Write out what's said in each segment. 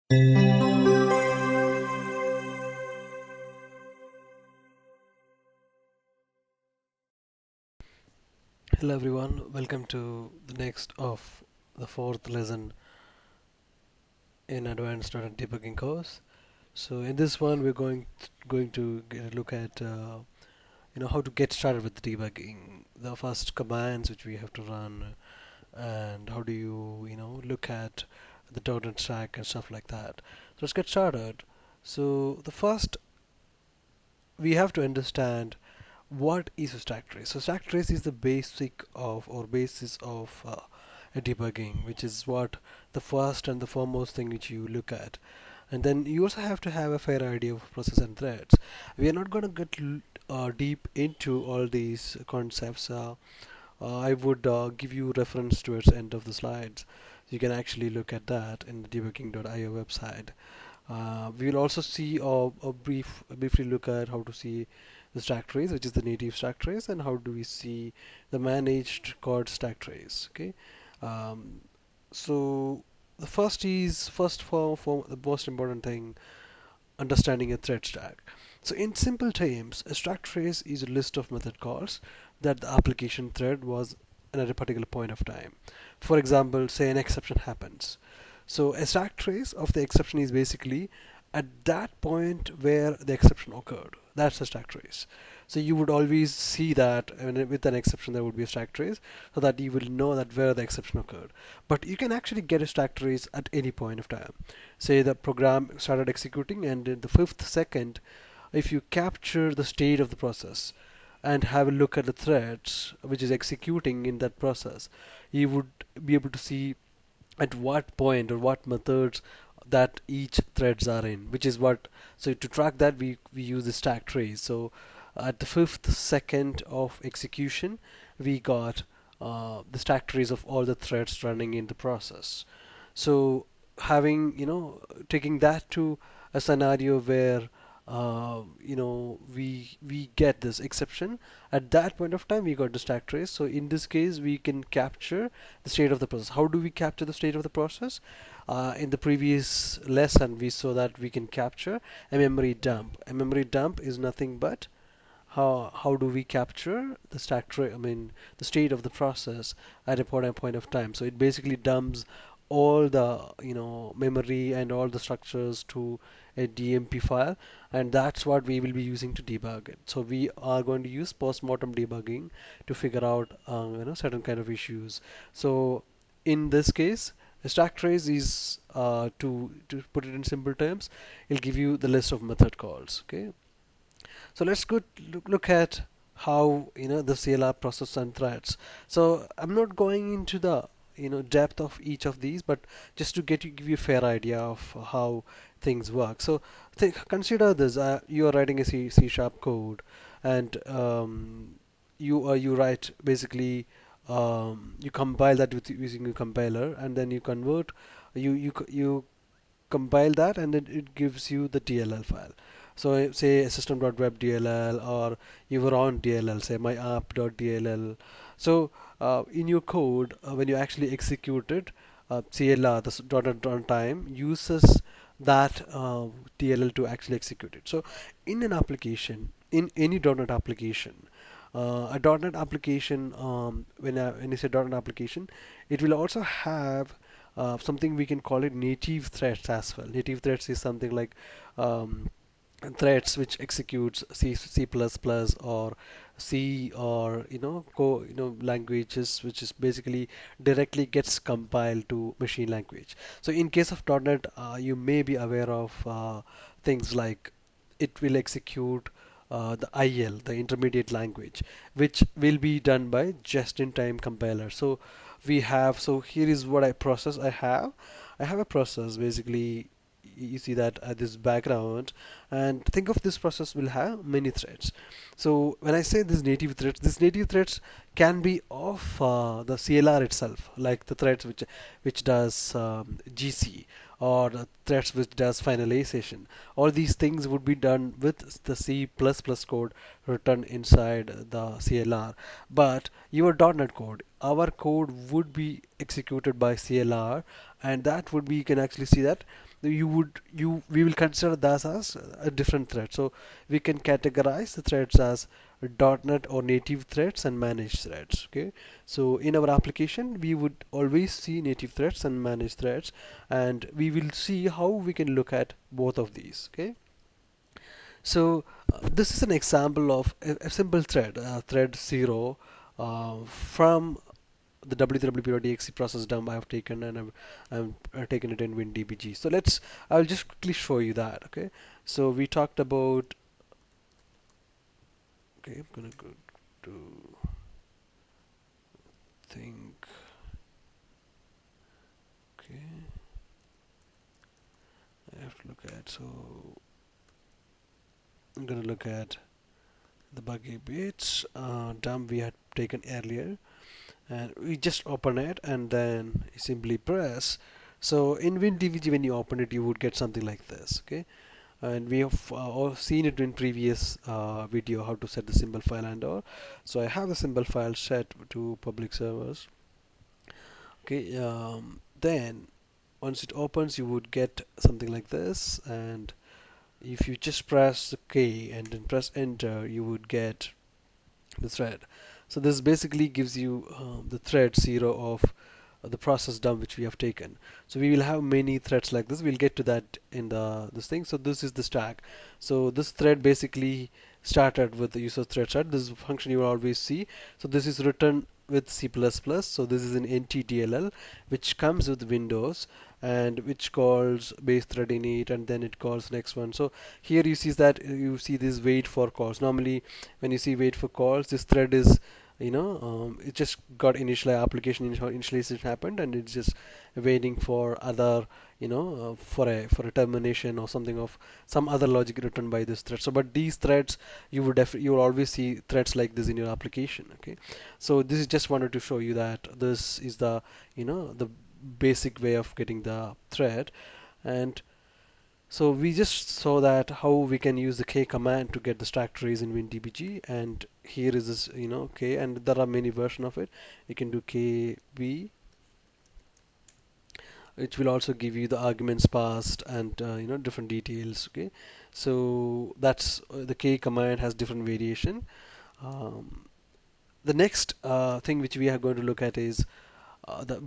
Hello everyone, welcome to the next of the fourth lesson in Advanced Debugging course. So in this one, we're going to get a look at how to get started with debugging, the first commands which we have to run, and how do you look at the .NET stack and stuff like that. So let's get started. So the first, we have to understand what is a stack trace. So stack trace is the basic of or basis of a debugging, which is what the first and the foremost thing which you look at. And then you also have to have a fair idea of process and threads. We are not going to get deep into all these concepts. I would give you reference towards the end of the slides. You can actually look at that in the debugging.io website. We will also see briefly look at how to see the stack trace, which is the native stack trace, and how do we see the managed code stack trace. Okay, um, so the first for the most important thing, understanding a thread stack. So in simple terms, a stack trace is a list of method calls that the application thread was at a particular point of time. For example, say an exception happens. So a stack trace of the exception is basically at that point where the exception occurred. That's a stack trace. So you would always see that with an exception there would be a stack trace so that you will know that where the exception occurred. But you can actually get a stack trace at any point of time. Say the program started executing and in the 5th second, if you capture the state of the process and have a look at the threads which is executing in that process, you would be able to see at what point or what methods that each threads are in, which is what. So to track that, we use the stack trace. So at the 5th second of execution, we got the stack trace of all the threads running in the process. So having, taking that to a scenario where we get this exception at that point of time, we got the stack trace. So in this case, we can capture the state of the process. How do we capture the state of the process? In the previous lesson, we saw that we can capture a memory dump. A memory dump is nothing but how do we capture the stack trace, I mean the state of the process at a point of time. So it basically dumps all the memory and all the structures to a DMP file, and that's what we will be using to debug it. So we are going to use post-mortem debugging to figure out certain kind of issues. So in this case, a stack trace is to put it in simple terms, it'll give you the list of method calls. Okay, so let's go look at how the CLR process and threads. So I'm not going into the depth of each of these, but just to give you a fair idea of how things work. So consider this: you are writing a C sharp code, and you write basically you compile that with using a compiler, and then you convert you compile that, and then it gives you the DLL file. So say system.web DLL, or your own DLL, say my app.dll. So in your code, when you actually execute it, CLR, the .NET runtime, uses that DLL to actually execute it. So in an application, in any .NET application, a .NET application, when you say .NET application, it will also have something we can call it native threads as well. Native threads is something like threads which executes C++ or C, or languages, which is basically directly gets compiled to machine language. So in case of .NET, you may be aware of things like it will execute the IL, the intermediate language, which will be done by just-in-time compiler. So so here is what I have a process. Basically, you see that this background, and think of this process will have many threads. So when I say these native threads can be of the CLR itself, like the threads which does GC, or the threads which does finalization. All these things would be done with the C++ code written inside the CLR. But your .NET code, our code would be executed by CLR, and that would be, you can actually see that we will consider that as a different thread. So we can categorize the threads as .NET or native threads and managed threads. Okay, so in our application we would always see native threads and managed threads, and we will see how we can look at both of these. Okay, so this is an example of a simple thread, thread 0 from the www.exe process dump I've taken, and I've taken it in WinDBG. So I'll just quickly show you that. Okay, so we talked about. Okay, I'm gonna go to think. Okay, I have to look at. So I'm gonna look at the buggy bits dump we had taken earlier, and we just open it and then simply press. So in WinDBG, when you open it, you would get something like this. Okay, and we have all seen it in previous video how to set the symbol file and all. So I have the symbol file set to public servers. Okay, then once it opens, you would get something like this, and if you just press the K and then press enter, you would get the thread. So this basically gives you the thread 0 of the process dump which we have taken. So we will have many threads like this. We'll get to that in the this thing. So this is the stack. So this thread basically started with the user thread start. This function you will always see. So this is written with C++. So this is an NTDLL which comes with Windows, and which calls base thread init, and then it calls next one. So here you see that you see this wait for calls. Normally when you see wait for calls, this thread is it just got initial application initialization happened, and it's just waiting for other for a termination or something of some other logic written by this thread. So but these threads, you will always see threads like this in your application. Okay, so this is just wanted to show you that this is the basic way of getting the thread. And so we just saw that how we can use the k command to get the stack trace in WinDBG, and here is this k, and there are many versions of it. You can do kb, which will also give you the arguments passed and different details. Okay, so that's the k command has different variation. The next thing which we are going to look at is the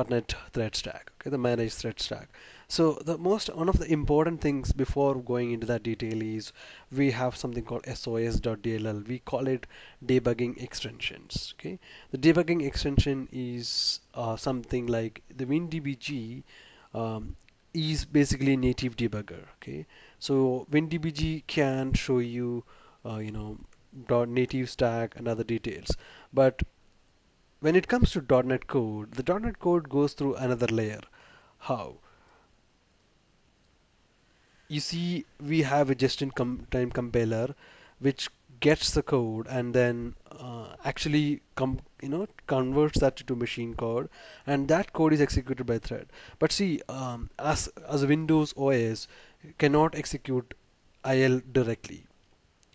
.NET thread stack, okay, the managed thread stack. So one of the important things before going into that detail is we have something called sos.dll. We call it debugging extensions. Okay, the debugging extension is something like the WinDBG is basically a native debugger. Okay, so WinDBG can show you native stack and other details, but when it comes to .NET code, the .NET code goes through another layer. How? You see, we have a just-in-time compiler which gets the code and then actually converts that to machine code, and that code is executed by thread. But see, as Windows OS cannot execute IL directly.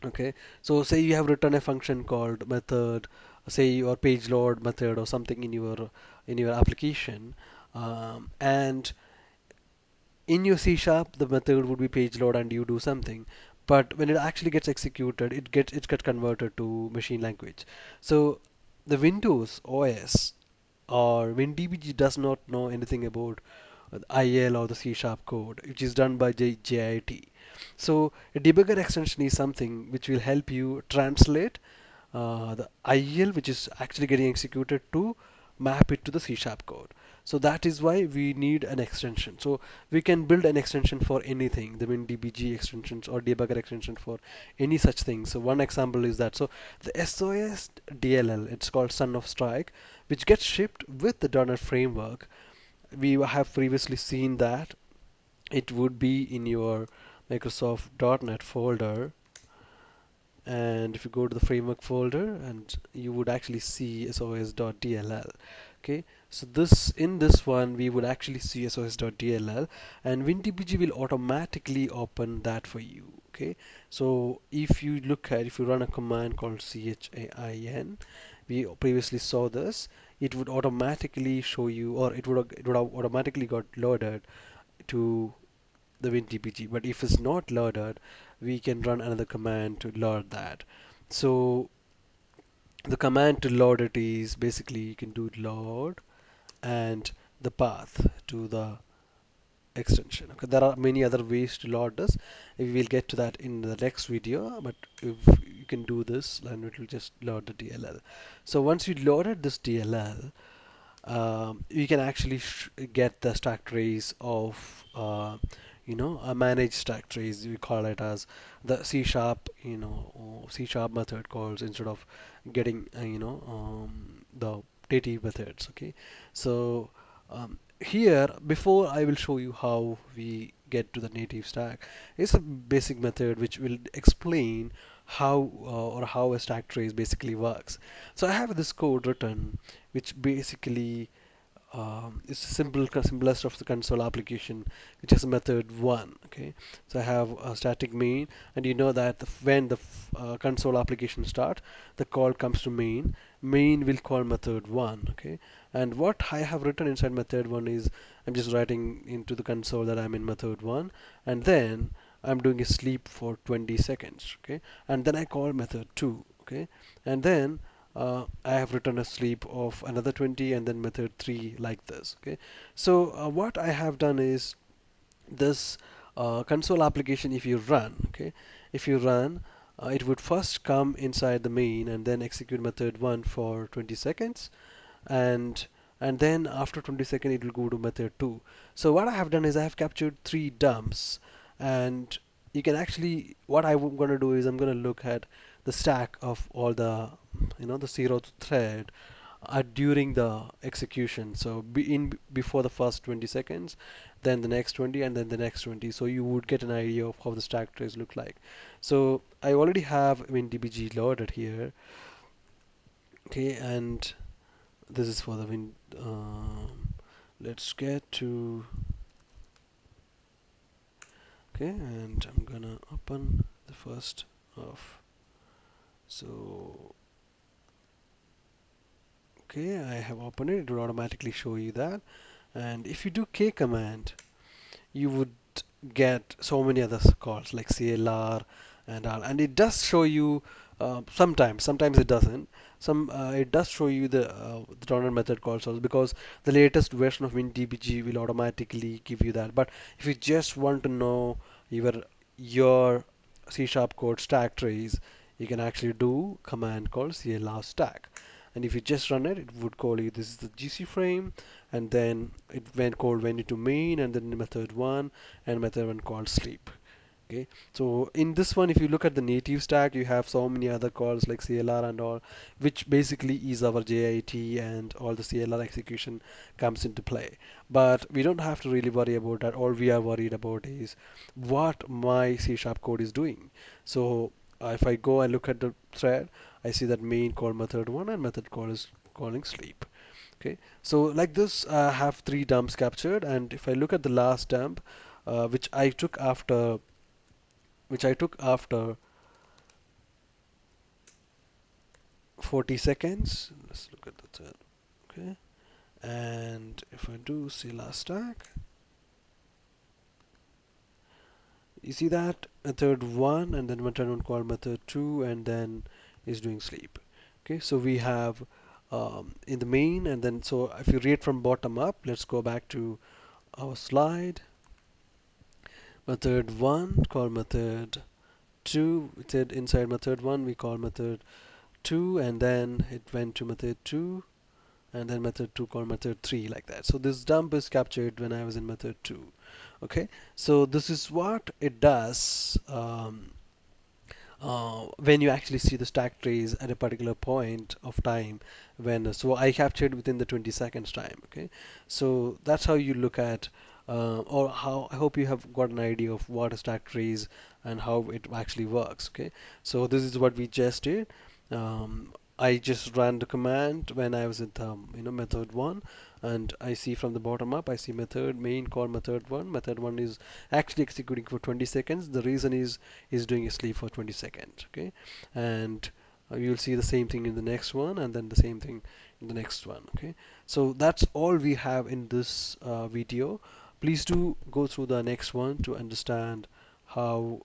Okay, so say you have written a function called method, say your page load method or something in your application, and in your C sharp the method would be page load and you do something, but when it actually gets executed, it gets converted to machine language. So the Windows OS or WinDBG does not know anything about IL or the C sharp code, which is done by JIT. So a debugger extension is something which will help you translate the IL, which is actually getting executed, to map it to the C sharp code. So that is why we need an extension. So we can build an extension for anything, the WinDBG extensions or debugger extension for any such thing. So one example is that. So the SOS DLL, it's called Son of Strike, which gets shipped with the .NET framework. We have previously seen that it would be in your Microsoft .NET folder, and if you go to the framework folder, and you would actually see sos.dll. Okay, so in this one we would actually see sos.dll, and WinDBG will automatically open that for you. Okay, so if you run a command called chain, we previously saw this, it would automatically show you, or it would have automatically got loaded to the WinDBG. But if it's not loaded, we can run another command to load that. So the command to load it is basically you can do load and the path to the extension. Okay, there are many other ways to load this. We will get to that in the next video, but if you can do this, and it will just load the DLL. So once you loaded this DLL, you can actually get the stack trace of a managed stack trace. We call it as the C sharp or C sharp method calls instead of getting the native methods. Okay, so here before I will show you how we get to the native stack, it's a basic method which will explain how a stack trace basically works. So I have this code written which basically is simplest of the console application, which is method one. Okay, so I have a static main, and you know that when the console application start, the call comes to main. Main will call method one. Okay, and what I have written inside method one is I'm just writing into the console that I'm in method one, and then I'm doing a sleep for 20 seconds. Okay, and then I call method two. Okay, and then I have written a sleep of another 20 and then method 3 like this. Okay, so what I have done is this console application, if you run, okay, if you run, it would first come inside the main and then execute method 1 for 20 seconds, and then after 20 seconds it will go to method 2. So what I have done is I have captured 3 dumps, and you can actually, what I'm going to do is I'm going to look at the stack of all the the zeroth thread during the execution. So before the first 20 seconds, then the next 20, and then the next 20. So you would get an idea of how the stack trace look like. So I already have WinDBG loaded here. Okay, and this is for the let's get to, okay, and I'm gonna open the first of, so okay, I have opened it. It will automatically show you that. And if you do K command, you would get so many other calls like CLR and all, and it does show you sometimes it doesn't. It does show you the donor method calls also, because the latest version of WinDBG will automatically give you that. But if you just want to know your C sharp code stack trace, you can actually do command called CLR stack, and if you just run it, it would call you this is the GC frame, and then it went into main, and then method one, and method one called sleep. Okay, so in this one, if you look at the native stack, you have so many other calls like CLR and all, which basically is our JIT, and all the CLR execution comes into play. But we don't have to really worry about that. All we are worried about is what my C sharp code is doing. So if I go and look at the thread, I see that main call method one and method call is calling sleep. Okay, so like this, I have 3 dumps captured, and if I look at the last dump, which I took after 40 seconds. Let's look at the third. Okay, and if I do see last stack, you see that method one and then method one called method two, and then is doing sleep. Okay, so we have in the main, and then so if you read from bottom up, let's go back to our slide. Method one call method two. It said inside method one we call method two, and then it went to method two, and then method two called method three, like that. So this dump is captured when I was in method two. Okay, so this is what it does when you actually see the stack trace at a particular point of time. So I captured within the 20 seconds time. Okay, so that's how you look at or how I hope you have got an idea of what a stack trace and how it actually works. Okay, so this is what we just did. I just ran the command when I was at method one, and I see from the bottom up, I see method main call method one. Method one is actually executing for 20 seconds. The reason is doing a sleep for 20 seconds. Okay, and you'll see the same thing in the next one, and then the same thing in the next one. Okay, so that's all we have in this video. Please do go through the next one to understand how